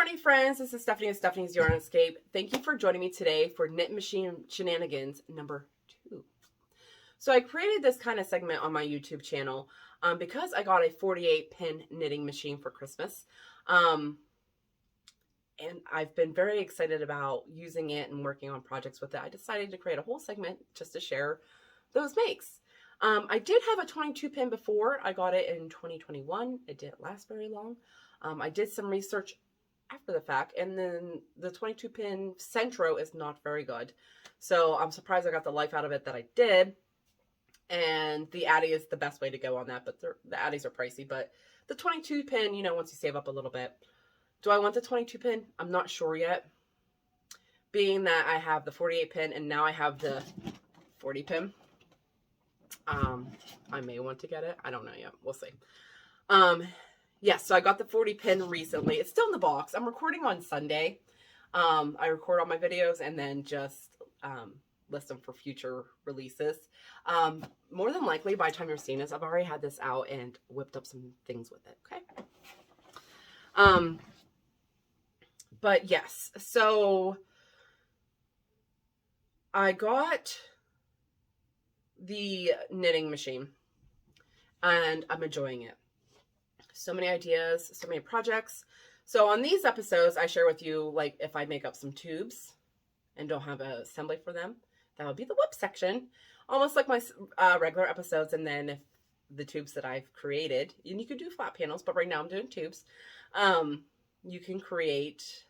yarny friends, this is Stephanie of Stephanie's Yarn Escape. Thank you for joining me today for Knit Machine Shenanigans number 2. So I created this kind of segment on my YouTube channel because I got a 48 pin knitting machine for Christmas. And I've been very excited about using it and working on projects with it. I decided to create a whole segment just to share those makes. I did have a 22 pin before. I got it in 2021. It didn't last very long. I did some research after the fact, and then the 22 pin Centro is not very good. So I'm surprised I got the life out of it that I did. And the Addy is the best way to go on that, but the Addies are pricey. But the 22 pin, you know, once you save up a little bit. Do I want the 22 pin? I'm not sure yet. Being that I have the 48 pin and now I have the 40 pin. I may want to get it. I don't know yet. We'll see. Yes, so I got the 40 pin recently. It's still in the box. I'm recording on Sunday. I record all my videos and then just list them for future releases. More than likely, by the time you're seeing this, I've already had this out and whipped up some things with it. Okay. But yes, so I got the knitting machine and I'm enjoying it. So many ideas, so many projects. So on these episodes, I share with you, like, if I make up some tubes and don't have an assembly for them, that would be the whip section, almost like my regular episodes. And then if the tubes that I've created, and you can do flat panels, but right now I'm doing tubes. You can create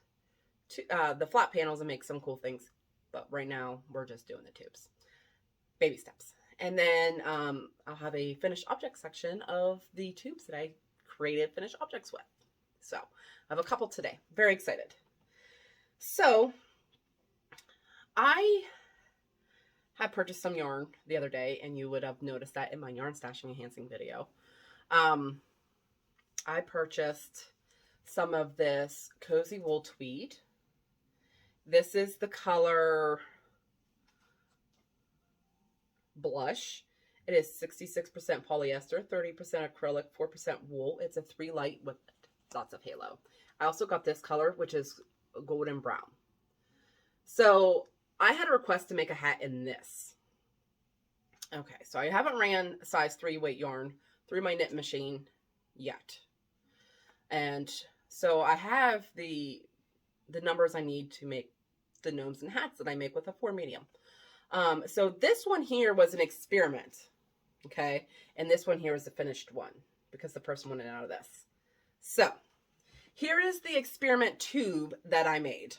the flat panels and make some cool things. But right now we're just doing the tubes. Baby steps. And then I'll have a finished object section of the tubes that I created finished objects with. So I have a couple today. Very excited. So I had purchased some yarn the other day, and you would have noticed that in my yarn stashing enhancing video. I purchased some of this cozy wool tweed. This is the color Blush. It is 66% polyester, 30% acrylic, 4% wool. It's a 3 light with lots of halo. I also got this color, which is golden brown. So I had a request to make a hat in this. Okay, so I haven't ran size 3 weight yarn through my knit machine yet. And so I have the numbers I need to make the gnomes and hats that I make with a 4 medium. So this one here was an experiment. Okay, and this one here is the finished one because the person wanted out of this. So here is the experiment tube that I made.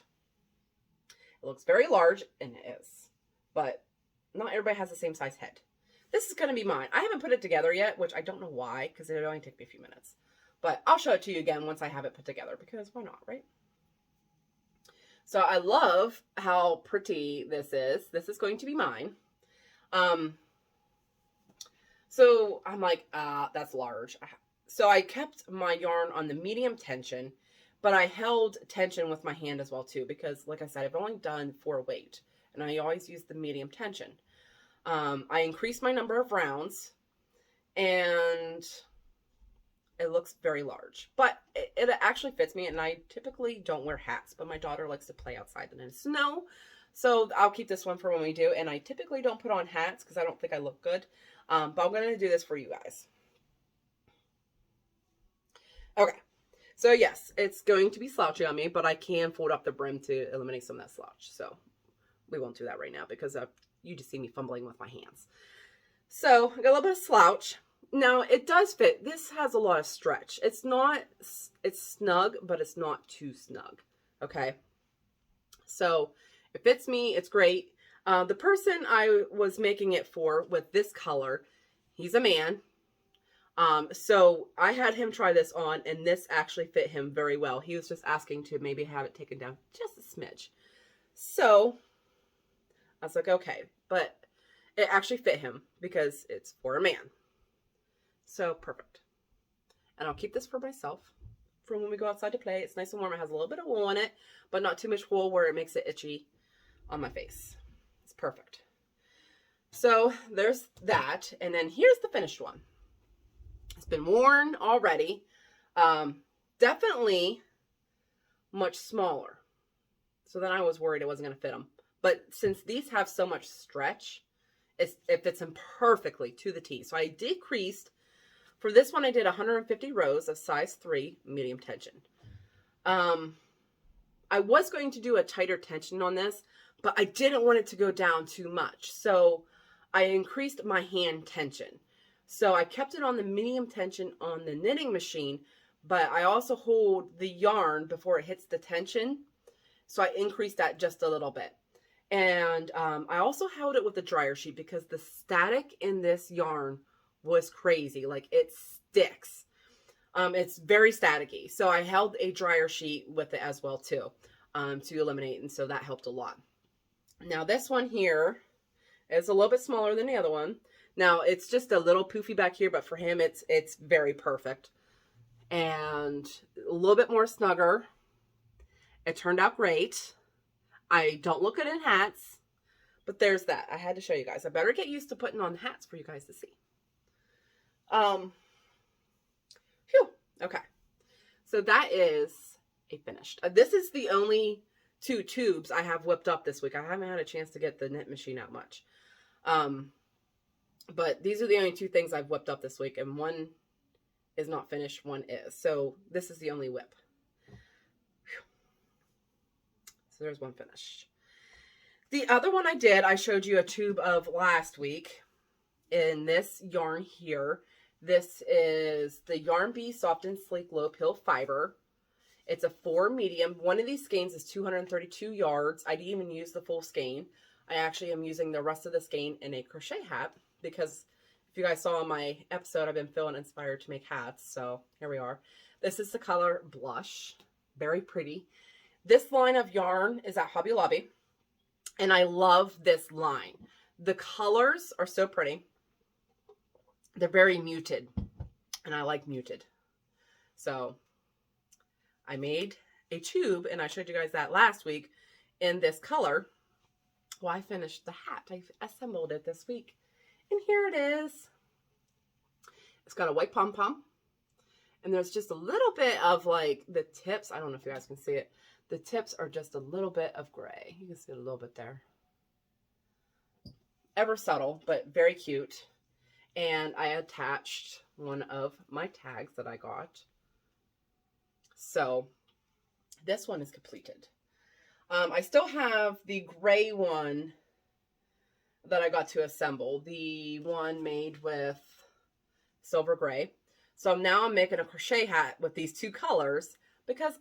It looks very large, and it is, but not everybody has the same size head. This is going to be mine. I haven't put it together yet, which I don't know why, because it would only take me a few minutes. But I'll show it to you again once I have it put together, because why not, right? So I love how pretty this is. This is going to be mine. So I'm like, that's large. So I kept my yarn on the medium tension, but I held tension with my hand as well too, because like I said, I've only done 4 weight and I always use the medium tension. I increased my number of rounds and it looks very large, but it actually fits me. And I typically don't wear hats, but my daughter likes to play outside in the snow. So I'll keep this one for when we do. And I typically don't put on hats because I don't think I look good. But I'm going to do this for you guys. Okay. So yes, it's going to be slouchy on me, but I can fold up the brim to eliminate some of that slouch. So we won't do that right now because you just see me fumbling with my hands. So I got a little bit of slouch. Now it does fit. This has a lot of stretch. It's snug, but it's not too snug. Okay. So it fits me. It's great. The person I was making it for with this color, he's a man. So I had him try this on and this actually fit him very well. He was just asking to maybe have it taken down just a smidge. So I was like, okay, but it actually fit him because it's for a man. So perfect. And I'll keep this for myself for when we go outside to play. It's nice and warm. It has a little bit of wool in it, but not too much wool where it makes it itchy on my face. It's perfect. So there's that. And then here's the finished one. It's been worn already. Definitely much smaller. So then I was worried it wasn't going to fit them. But since these have so much stretch, it fits them perfectly to the T. So I decreased, for this one I did 150 rows of size 3 medium tension. I was going to do a tighter tension on this, but I didn't want it to go down too much. So I increased my hand tension. So I kept it on the medium tension on the knitting machine, but I also hold the yarn before it hits the tension. So I increased that just a little bit. And I also held it with the dryer sheet because the static in this yarn was crazy. Like, it sticks. It's very staticky. So I held a dryer sheet with it as well too, to eliminate. And so that helped a lot. Now this one here is a little bit smaller than the other one. Now it's just a little poofy back here, but for him it's very perfect. And a little bit more snugger. It turned out great. I don't look good in hats, but there's that. I had to show you guys. I better get used to putting on hats for you guys to see. Phew. Okay. So that is a finished. This is the only 2 tubes I have whipped up this week. I haven't had a chance to get the knit machine out much. But these are the only 2 things I've whipped up this week, and one is not finished, one is. So this is the only whip. Whew. So there's one finished. The other one I showed you a tube of last week in this yarn here. This is the Yarn Bee Soft and Sleek Low Pill Fiber. It's a 4 medium. One of these skeins is 232 yards. I didn't even use the full skein. I actually am using the rest of the skein in a crochet hat because if you guys saw in my episode, I've been feeling inspired to make hats. So here we are. This is the color Blush. Very pretty. This line of yarn is at Hobby Lobby. And I love this line. The colors are so pretty. They're very muted. And I like muted. So I made a tube, and I showed you guys that last week, in this color. Well, I finished the hat. I assembled it this week. And here it is. It's got a white pom-pom. And there's just a little bit of, like, the tips. I don't know if you guys can see it. The tips are just a little bit of gray. You can see it a little bit there. Ever subtle, but very cute. And I attached one of my tags that I got. So this one is completed. I still have the gray one that I got to assemble. The one made with silver gray. So now I'm making a crochet hat with these 2 colors because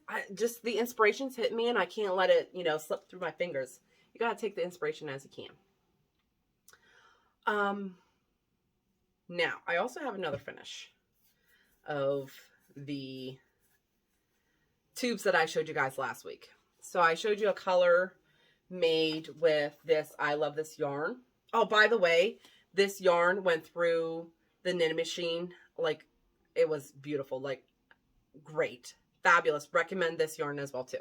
the inspiration's hit me and I can't let it, slip through my fingers. You got to take the inspiration as you can. Now, I also have another finish of the tubes that I showed you guys last week. So I showed you a color made with this I Love This yarn. Oh, by the way, this yarn went through the knitting machine. Like, it was beautiful. Like, great. Fabulous. Recommend this yarn as well, too.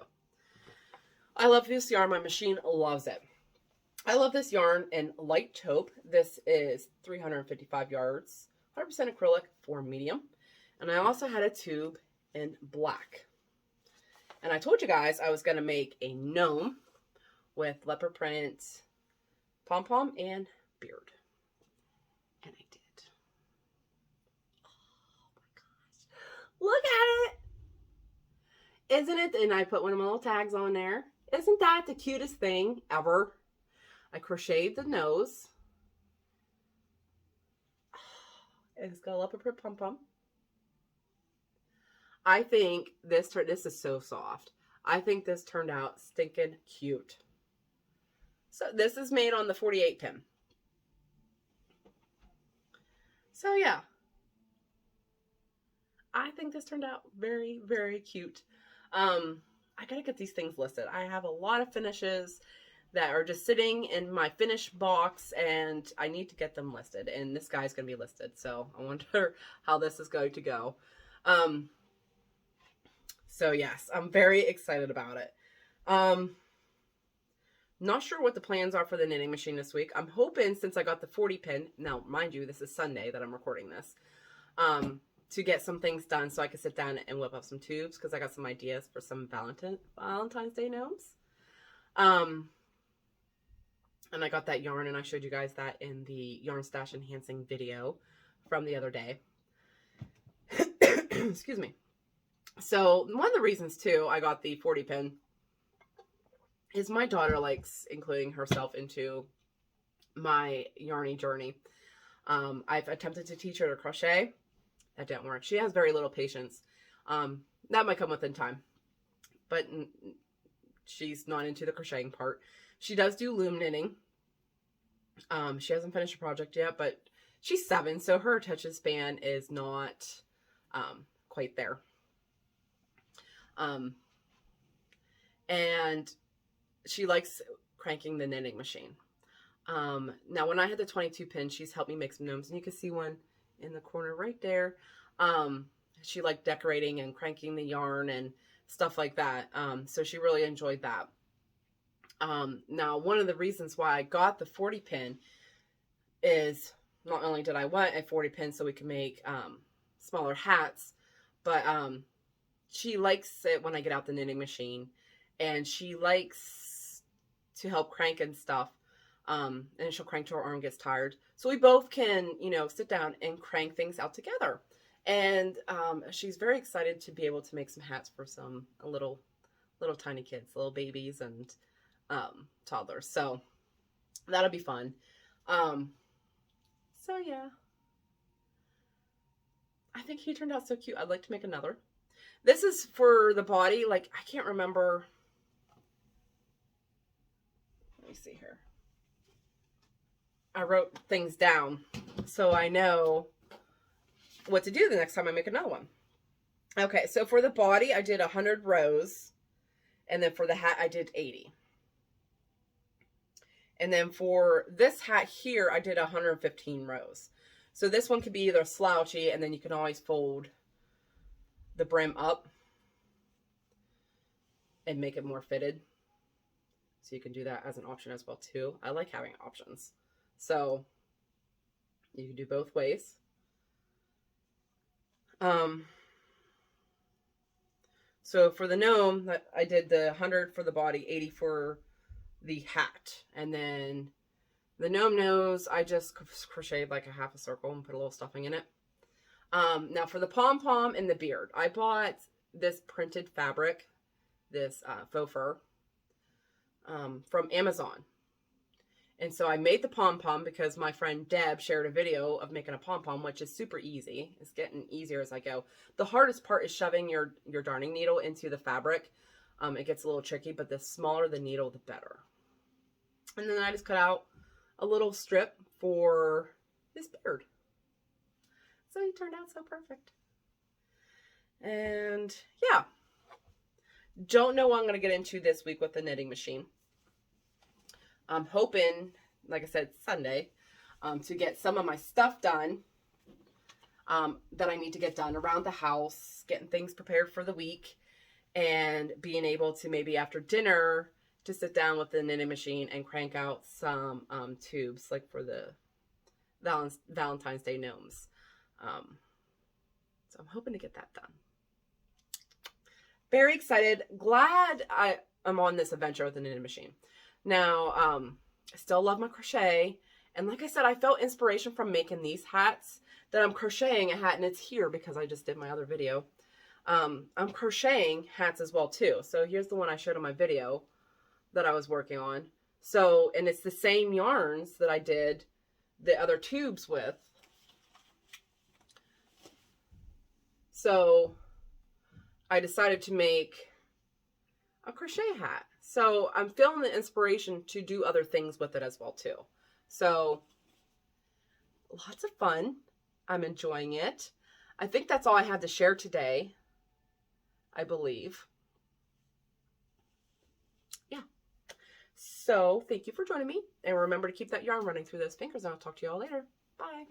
I love this yarn. My machine loves it. I love this yarn in light taupe. This is 355 yards, 100% acrylic, 4 medium. And I also had a tube in black. And I told you guys I was going to make a gnome with leopard print, pom-pom, and beard. And I did. Oh my gosh. Look at it. Isn't it? And I put one of my little tags on there. Isn't that the cutest thing ever? I crocheted the nose. It's got a leopard print pom-pom. I think this is so soft. I think this turned out stinking cute. So this is made on the 48 pin. So yeah. I think this turned out very, very cute. I gotta get these things listed. I have a lot of finishes that are just sitting in my finish box and I need to get them listed. And this guy's gonna be listed. So I wonder how this is going to go. So yes, I'm very excited about it. Not sure what the plans are for the knitting machine this week. I'm hoping, since I got the 40 pin, now mind you, this is Sunday that I'm recording this. to get some things done so I can sit down and whip up some tubes because I got some ideas for some Valentine's Day gnomes. And I got that yarn, and I showed you guys that in the yarn stash enhancing video from the other day. Excuse me. So one of the reasons too I got the 40 pin is my daughter likes including herself into my yarny journey. I've attempted to teach her to crochet. That didn't work. She has very little patience. That might come within time, but she's not into the crocheting part. She does do loom knitting. She hasn't finished a project yet, but she's 7, so her attention span is not quite there. And she likes cranking the knitting machine. Now, when I had the 22 pin, she's helped me make some gnomes, and you can see one in the corner right there. She liked decorating and cranking the yarn and stuff like that. So she really enjoyed that. Now, one of the reasons why I got the 40 pin is not only did I want a 40 pin so we can make smaller hats, but she likes it when I get out the knitting machine, and she likes to help crank and stuff. And she'll crank till her arm gets tired. So we both can, you know, sit down and crank things out together. And she's very excited to be able to make some hats for some little tiny kids, little babies and toddlers. So that'll be fun. So yeah, I think he turned out so cute. I'd like to make another. This is for the body. Like, I can't remember. Let me see here. I wrote things down so I know what to do the next time I make another one. Okay, so for the body, I did 100 rows. And then for the hat, I did 80. And then for this hat here, I did 115 rows. So this one could be either slouchy, and then you can always fold the brim up and make it more fitted. So you can do that as an option as well too. I like having options. So you can do both ways. So for the gnome, I did the 100 for the body, 80 for the hat. And then the gnome nose, I just crocheted like a half a circle and put a little stuffing in it. Now for the pom-pom and the beard, I bought this printed fabric, this faux fur, from Amazon. And so I made the pom-pom because my friend Deb shared a video of making a pom-pom, which is super easy. It's getting easier as I go. The hardest part is shoving your darning needle into the fabric. It gets a little tricky, but the smaller the needle, the better. And then I just cut out a little strip for his beard. So he turned out so perfect. And yeah. Don't know what I'm going to get into this week with the knitting machine. I'm hoping, like I said, Sunday, to get some of my stuff done that I need to get done around the house, getting things prepared for the week, and being able to maybe after dinner to sit down with the knitting machine and crank out some tubes like for the Valentine's Day gnomes. So I'm hoping to get that done. Very excited. Glad I'm on this adventure with the knitting machine. Now, I still love my crochet. And like I said, I felt inspiration from making these hats that I'm crocheting a hat, and it's here because I just did my other video. I'm crocheting hats as well too. So here's the one I showed in my video that I was working on. So, and it's the same yarns that I did the other tubes with. So I decided to make a crochet hat. So I'm feeling the inspiration to do other things with it as well too. So lots of fun. I'm enjoying it. I think that's all I had to share today, I believe. Yeah. So thank you for joining me. And remember to keep that yarn running through those fingers, and I'll talk to you all later. Bye.